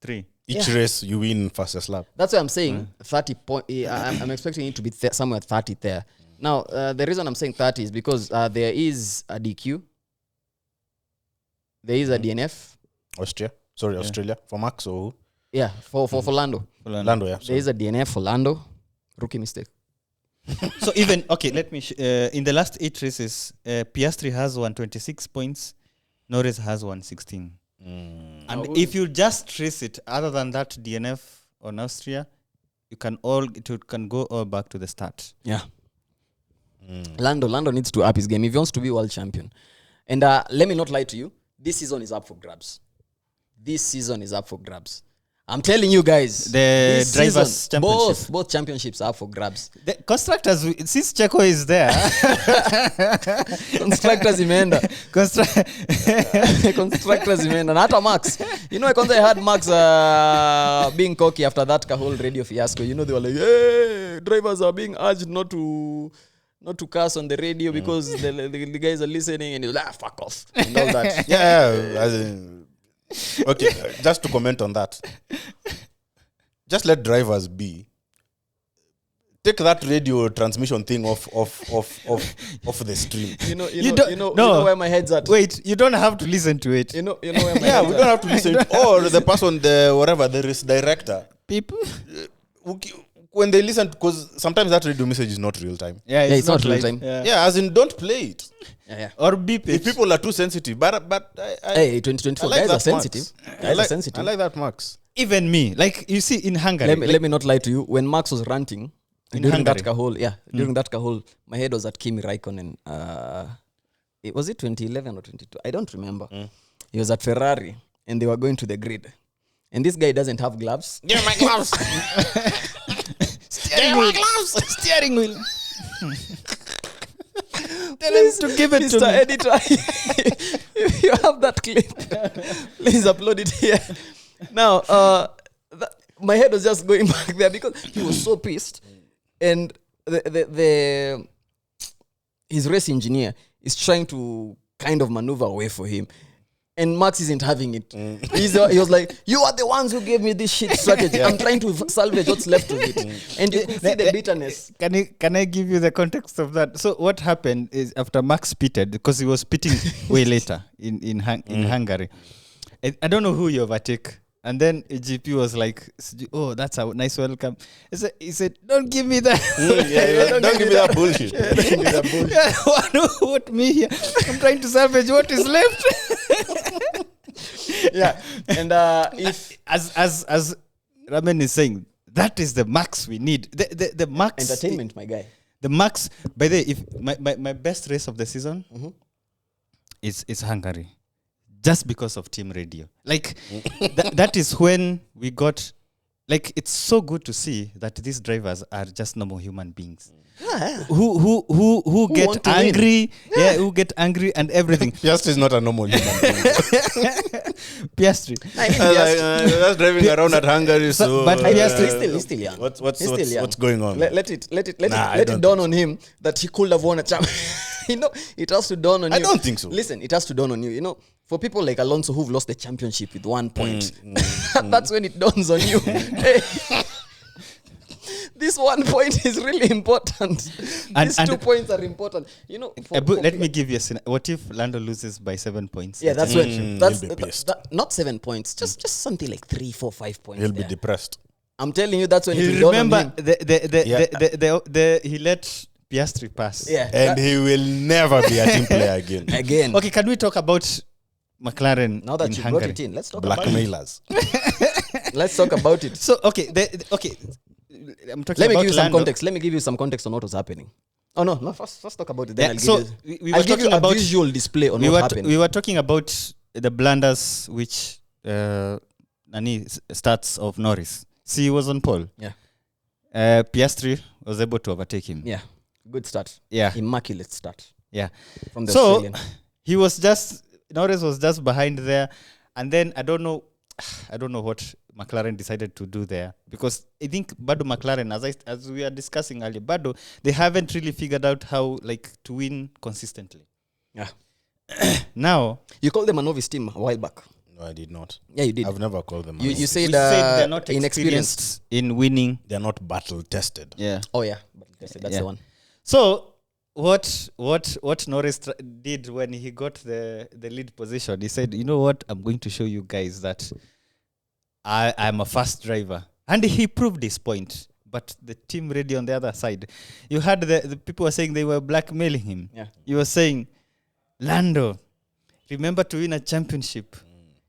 3. Each race you win fastest lap. That's why I'm saying 30 point. I'm expecting it to be somewhere 30 there. Now, the reason I'm saying 30 is because there is a DQ. There is a DNF. Australia. For Max or who? Yeah, for Lando. Lando, yeah. There is a DNF for Lando. Rookie mistake. So even, okay, let me, in the last 8 races, Piastri has 126 points. Norris has 116. And if you just trace it, other than that DNF on Austria, it can go all back to the start. Yeah. Lando needs to up his game if he wants to be world champion. And let me not lie to you, this season is up for grabs. I'm telling you guys, the drivers' championship. Both championships are up for grabs. The constructors, since Checo is there, constructors imeenda. Constructors imeenda. Na hata Max. You know, I had Max being cocky after that whole radio fiasco. You know, they were like, hey, drivers are being urged not to curse on the radio because the guys are listening, and he's like, fuck off. And all that. Okay, just to comment on that. Just let drivers be. take that radio transmission thing off the stream. You know No. where my head's at. Wait, you don't have to listen to it. You know where my Yeah, head's we at. don't have to listen. Or the person, the race director, People. when they listen, because sometimes that radio message is not real time. Yeah, it's not real like- time. Yeah, as in don't play it. Yeah. Or beep If it. people are too sensitive, but Hey, 2024 I like guys that are sensitive. Max. Guys are sensitive. I like that, Max. Even me. Like, you see, in Hungary. Let me not lie to you. When Max was ranting during Hungary. that Kahol, during that Kahol, my head was at Kimi Raikkonen. Was it 2011 or 22? I don't remember. He was at Ferrari and they were going to the grid. And this guy doesn't have gloves. Give me my gloves. Steering wheel. Steering wheel. Tell him to give it to Mr. me. Editor, if you have that clip, please upload it here. Now, my head was just going back there because he was so pissed, and his race engineer is trying to kind of maneuver away for him. And Max isn't having it. He was like, you are the ones who gave me this shit strategy. I'm trying to salvage what's left of it. And you could see the bitterness. Can I give you the context of that? So what happened is after Max pitted, because he was pitting way later in Hungary. I don't know who you overtake. And then GP was like, oh, that's a nice welcome. He said, don't give me that. Don't give me that bullshit. Give me that bullshit. What me here? I'm trying to salvage what is left. Yeah. And if as Ramen is saying, that is the Max we need. The Max entertainment, my guy. The Max. By the way, if my best race of the season is Hungary, just because of team radio. Like that is when we got. Like, it's so good to see that these drivers are just normal human beings. Who get want to angry, who get angry and everything. Piastri is not a normal human being. Piastri. That's driving around at Hungary. So, but Piastri he's still young. What's going on? Let it I let don't it dawn on him that he could have won a champ. It has to dawn on you. I don't think so. Listen, it has to dawn on you. For people like Alonso who've lost the championship with 1 point, that's when it dawns on you. Hey, this 1 point is really important. These 2 points are important. Let me give you a scenario. What if Lando loses by 7 points? Yeah, that's when that's He'll be pissed. not 7 points, just something like 3, 4, 5 points. He'll be there. depressed. I'm telling you, that's when it You will dawn on remember him. he let Piastri pass. Yeah, And he will never be a team player again. again. Okay, can we talk about McLaren Now that in you Hungary? brought it in, let's talk about it. Blackmailers. Let's talk about it. So okay, I'm talking Let me about give you some Lando. context. Let me give you some context on what was happening. Oh no, first talk about it. Then Yeah, I'll so give you, we I'll were give you talking a about visual display on what happened. we were talking about the blunders which Nani starts of Norris. See, he was on pole. Yeah. Piastri was able to overtake him. Yeah, good start. Yeah. Immaculate start Yeah. from the So Australian. Norris was just behind there, and then I don't know what McLaren decided to do there, because I think Bado McLaren, as we are discussing earlier, Bado, they haven't really figured out how to win consistently. Yeah, Now you called them a novice team a while back. No, I did not. Yeah, you did. I've never called them. You You said, we said they're not inexperienced. experienced in winning. they're not battle tested. Yeah. Oh yeah, that's Yeah. the one. So what Norris did when he got the lead position, he said, you know what, I'm going to show you guys that I'm a fast driver. And he proved his point. But the team radio on the other side, you had the people were saying they were blackmailing him. Yeah, You were saying, Lando, remember to win a championship.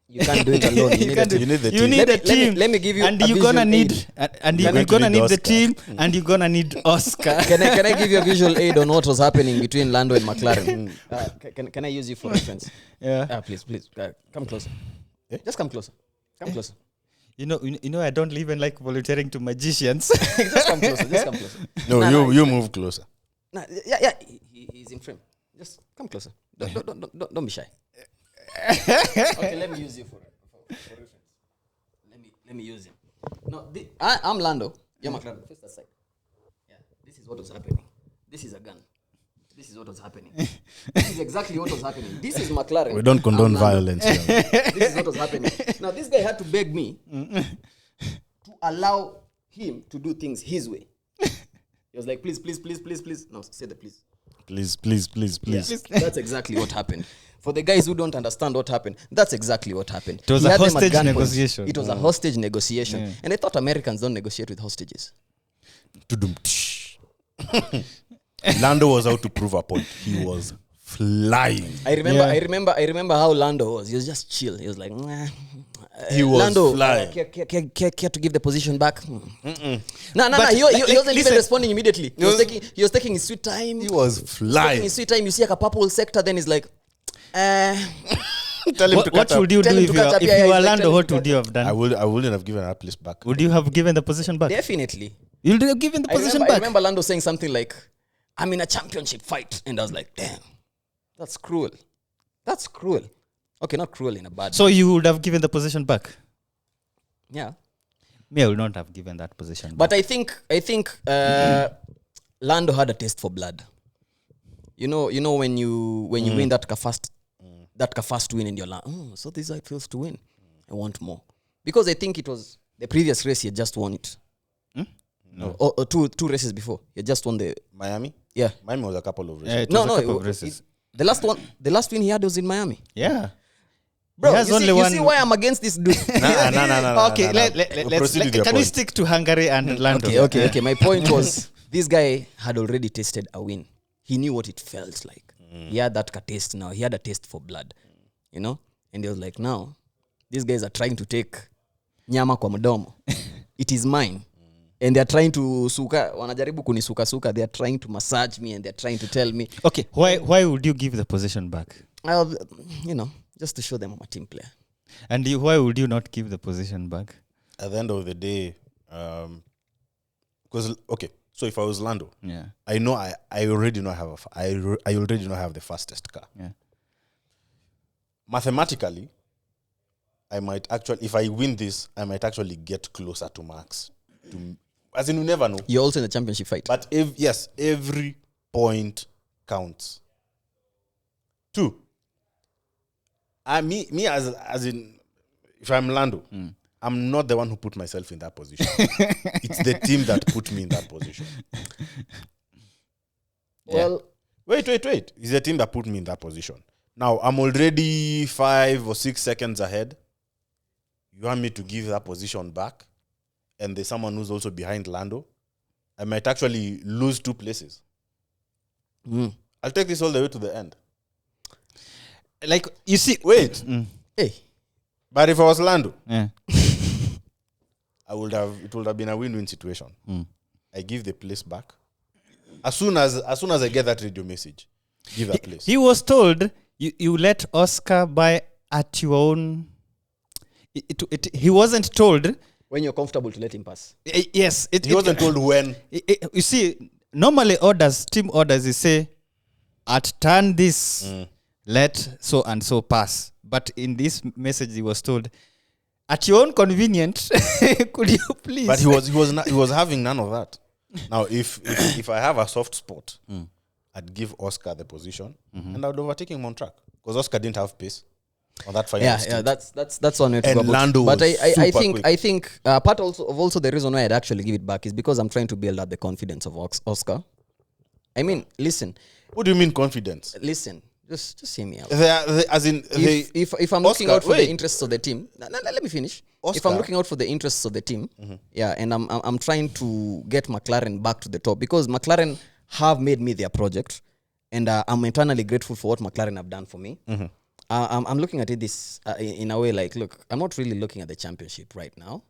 you can't do it alone. You need a team. You need the You team. need a team. Let me give you and a you're visual gonna need aid. and You're you're going to gonna need need the Oscar. team and you're gonna need Oscar. Can I give you a visual aid on what was happening between Lando and McLaren? Can I use you for reference? Yeah. Please, come closer. Just come closer. Come closer. You know, I don't even like volunteering to magicians. Just come closer. Just come closer. No, Nah, you move closer. Nah, yeah. He's in frame. Just come closer. Don't be shy. Okay, let me use you for reference. Let me use him. No, I'm Lando. You're McLaren. Face that side. Yeah, this is what was happening. This is a gun. This is what was happening. This is exactly what was happening. This is McLaren. We don't condone I'm Lando. violence. Here. This is what was happening. Now, this guy had to beg me to allow him to do things his way. He was like, please. No, say the please. Please. Yeah, that's exactly what happened. For the guys who don't understand what happened, that's exactly what happened. It was He a had them at hostage gunpoint. negotiation. It was a hostage negotiation. Yeah. And I thought Americans don't negotiate with hostages. Lando was out to prove a point. He was flying. I remember how Lando was. He was just chill. He was like, nah. He was Lando, flying. care to give the position back? No. But, He wasn't listen. even responding immediately. He was taking his sweet time. He was flying. Taking his sweet time. You see like a purple sector, then he's like, Tell him to What cut would up. you Tell do him if to you catch are up. if Yeah, you he's were like, Lando? tell him What to would catch you have done? I wouldn't have given that place back. Mm. Would you have given the position back? Definitely. You'd have given the position I back. remember Lando saying something like, I'm in a championship fight. And I was like, damn, that's cruel. That's cruel. Okay, not cruel in a bad So you would have given the position back. yeah. Me, I would not have given that position back. But I think Lando had a taste for blood. You know when you win that first win and you're like, so this is how it feels to win. I want more. Because I think it was the previous race he had just won it. No. Or two races before. He had just won the Miami? yeah. Miami was a couple of races. Yeah, it was a couple No, of races. the last win he had was in Miami. Yeah. Bro, He has you only see one- why I'm against this dude. No. Okay, let's. Proceed with your Can we point. stick to Hungary and Lando? Okay. My point was this guy had already tasted a win. He knew what it felt like. He had that taste now. He had a taste for blood. You know? And he was like, now, these guys are trying to take nyama kwa mdomo. It is mine. And they're trying to wanajaribu kunisuka. They're trying to massage me and they're trying to tell me. Okay, why would you give the position back? Just to show them I'm a team player. And why would you not give the position back? At the end of the day, because so if I was Lando, Yeah. I know I already know I already know I have the fastest car. Yeah. Mathematically, I might actually, if I win this, I might actually get closer to Max. As in, you never know. You're also in the championship fight. But every point counts. 2. Me as in, if I'm Lando, I'm not the one who put myself in that position. It's the team that put me in that position. Well, Wait. It's the team that put me in that position. Now, I'm already 5 or 6 seconds ahead. You want me to give that position back? And there's someone who's also behind Lando. I might actually lose 2 places. I'll take this all the way to the end. Like, you see... Wait. hey. But if I was Lando, Yeah. it would have been a win-win situation. I give the place back. As soon as I get that radio message, give that place. He was told, you let Oscar buy at your own... he wasn't told... When you're comfortable to let him pass. Yes. He wasn't told when. You see, normally team orders, you say, at turn this, let so and so pass. But in this message, he was told, at your own convenience, could you please? But he was having none of that. Now, if I have a soft spot, I'd give Oscar the position, and I'd overtake him on track because Oscar didn't have pace on that final. Yeah, that's one way to And go about. Lando But was super quick. I think part also the reason why I'd actually give it back is because I'm trying to build up the confidence of Oscar. I mean, listen. What do you mean confidence? Listen, just hear me out. If I'm looking out for the interests of the team, let me finish. If I'm looking out for the interests of the team, and I'm trying to get McLaren back to the top because McLaren have made me their project, and I'm eternally grateful for what McLaren have done for me. I'm looking at it this in a way like, look, I'm not really looking at the championship right now.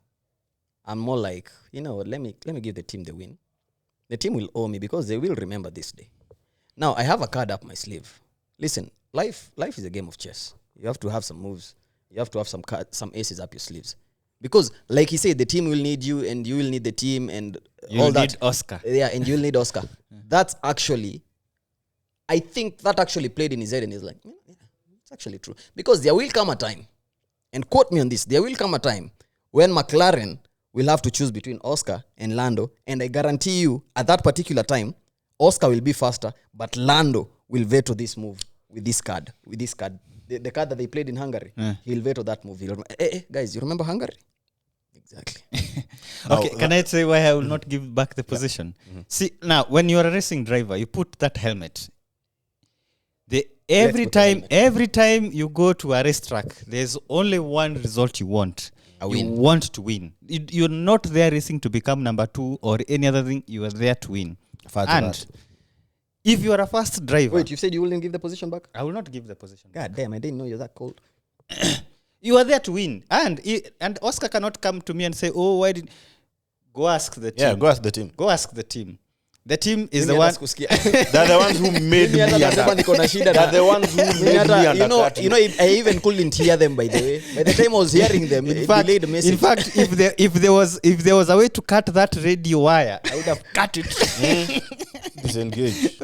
I'm more like, let me give the team the win. The team will owe me because they will remember this day. Now, I have a card up my sleeve. Listen, life is a game of chess. You have to have some moves. You have to have some aces up your sleeves. Because, like he said, the team will need you and you will need the team and all that. You need Oscar. Yeah, and you'll need Oscar. That's actually, I think that actually played in his head and he's like, it's actually true. Because there will come a time, and quote me on this, there will come a time when McLaren will have to choose between Oscar and Lando, and I guarantee you, at that particular time, Oscar will be faster, but Lando will veto this move with this card. The card that they played in Hungary. He'll veto that move. Guys, you remember Hungary? Exactly. Okay, can I say why I will not give back the position? See, now when you are a racing driver, you put that helmet. Every put the time you go to a racetrack, there's only one result you want. A You win. want to win. You're not there racing to become number 2 or any other thing. You are there to win. And if you are a fast driver, Wait, you said you wouldn't give the position back? I will not give the position. God damn, I didn't know you're that cold. You are there to win. And Oscar cannot come to me and say, "Oh, why did..." Go ask the team. Yeah, go ask the team. Go ask the team. The team is Mimi the one. hata sikusikia. They're the ones who made me Mimi hata nasema under. niko na shida They're na- the ones who Mimi made hata- me you know, under. I even couldn't hear them, by the way. By the time I was hearing them, it delayed the message. In fact, if there was a way to cut that radio wire, I would have cut it. Disengage.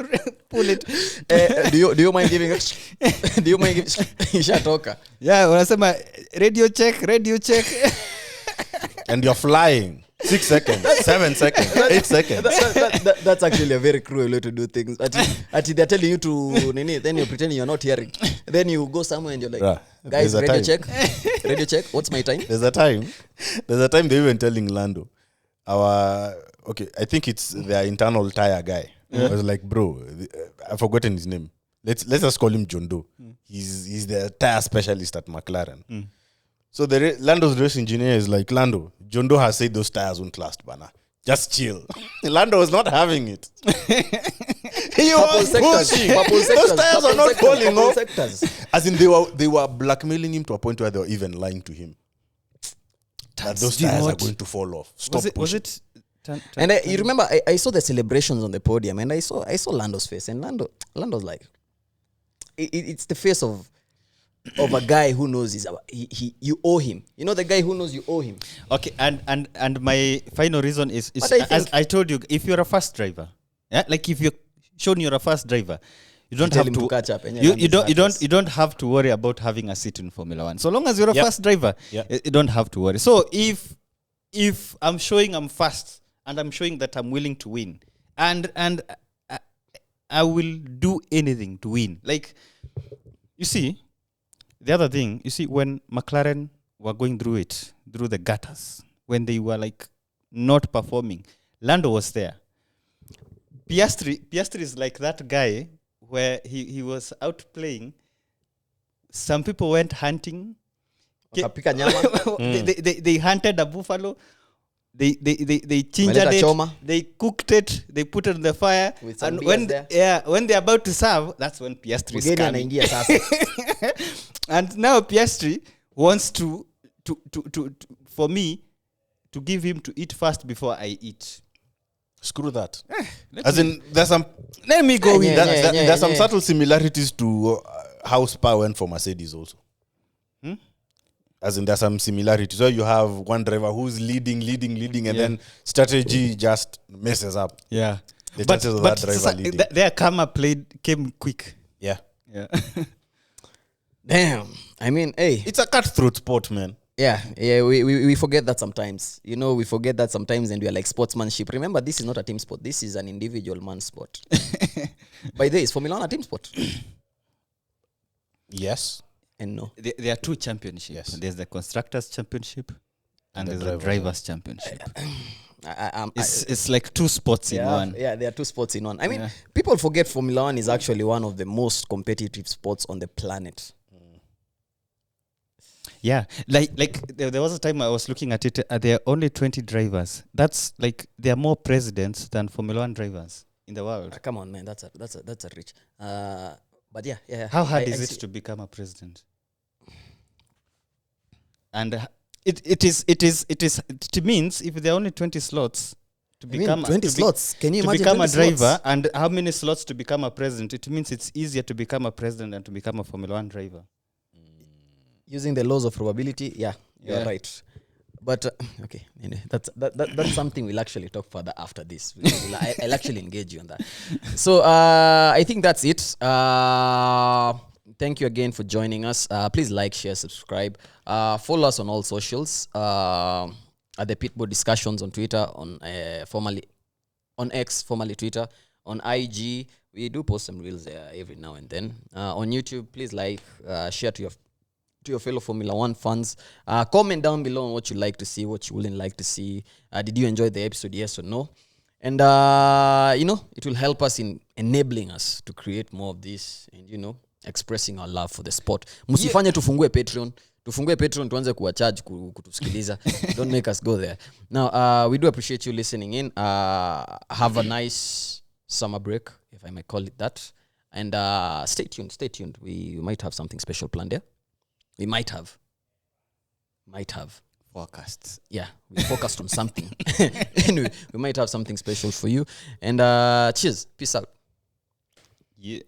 Pull it. Do you mind giving do you mind giving ishatoka? Yeah, wanasema radio check. And you're flying. 6 seconds, 7 seconds, 8 seconds. That's actually a very cruel way to do things. Ati they're telling you to nini, then you're pretending you're not hearing. Then you go somewhere and you're like, Bruh, guys, there's a radio time. check. Radio check. What's my time? There's a time they were telling Lando, I think it's their internal tire guy. I was like, bro, I've forgotten his name. Let's just call him John Doe. He's the tire specialist at McLaren. So Lando's race engineer is like, Lando, John Doe has said those tires won't last, bana. Just chill. Lando was not having it. He was pushing. Those tires are not falling off. As in, they were blackmailing him to a point where they were even lying to him. That those Do you know tires are what? going to fall off. Stop Was pushing. it? And you remember, I saw the celebrations on the podium, and I saw Lando's face, and Lando's like, it's the face of a guy who knows you owe him. You know, the guy who knows you owe him. Okay, and my final reason is But I as think- I told you, if you're a fast driver, yeah, like if you're shown you're a fast driver, you don't Tell have him to catch up, and you don't have to worry about having a seat in Formula 1. So long as you're a Yep. fast driver, Yep. you don't have to worry. So if I'm showing I'm fast and I'm showing that I'm willing to win, and I will do anything to win. Like, you see, the other thing, you see, when McLaren were going through the gutters, when they were like not performing, Lando was there. Piastri is like that guy where he was out playing. Some people went hunting. Wakapika nyama. They hunted a buffalo. They gingered Wameleta it. choma. They cooked it. They put it in the fire. With some And beers there. when they're about to serve, that's when Piastri is Mgeni coming. anaingia sasa. And now Piastri wants to for me to give him to eat first before I eat. Screw that. As in, there's some Let me go with that. there's some subtle similarities to how Spa went for Mercedes also. As in, there's some similarities. So you have one driver who's leading, and then strategy just messes up. Yeah. The chances of that driver leading. Their karma came quick. Yeah. Yeah. Damn. I mean, hey. It's a cutthroat sport, man. Yeah, we forget that sometimes. You know, we forget that sometimes, and we are like sportsmanship. Remember, this is not a team sport. This is an individual man sport. By the way, is Formula 1 a team sport? Yes. And no. There are two championships. Yes. There's the Constructors Championship and the there's the Drivers' Drivers' Championship. It's It's like two spots in one. Yeah, there are two sports in one. I mean, Yeah. people forget Formula 1 is actually one of the most competitive sports on the planet. Yeah, like there was a time I was looking at it. There are only 20 drivers. That's like there are more presidents than Formula 1 drivers in the world. Come on, man, that's a rich. But yeah. How hard I is see. it to become a president? And it means if there are only 20 slots to I mean, become 20 slots. Can you to imagine become 20 a driver, slots? and how many slots to become a president? It means it's easier to become a president than to become a Formula 1 driver. Using the laws of probability, you're Yeah. right. But okay, anyway, that's something we'll actually talk further after this. I'll actually engage you on that. So I think that's it. Thank you again for joining us. Please like, share, subscribe. Follow us on all socials. At the Pitboard Discussions on Twitter, on X, formerly Twitter, on IG. We do post some reels there every now and then. On YouTube, please like, share to your to your fellow Formula One fans. Comment down below on what you like to see, what you wouldn't like to see. Did you enjoy the episode? Yes or no? And, it will help us in enabling us to create more of this and, expressing our love for the sport. Musifanye tufungue Patreon. Tufungue Patreon tuanze kuwacharge kutusikiliza. Don't make us go there. Now, we do appreciate you listening in. Have a nice summer break, if I might call it that. And stay tuned. We might have something special planned there. We might have. Forecasts. Yeah, we focused on something. Anyway, we might have something special for you. And cheers. Peace out. Yeah.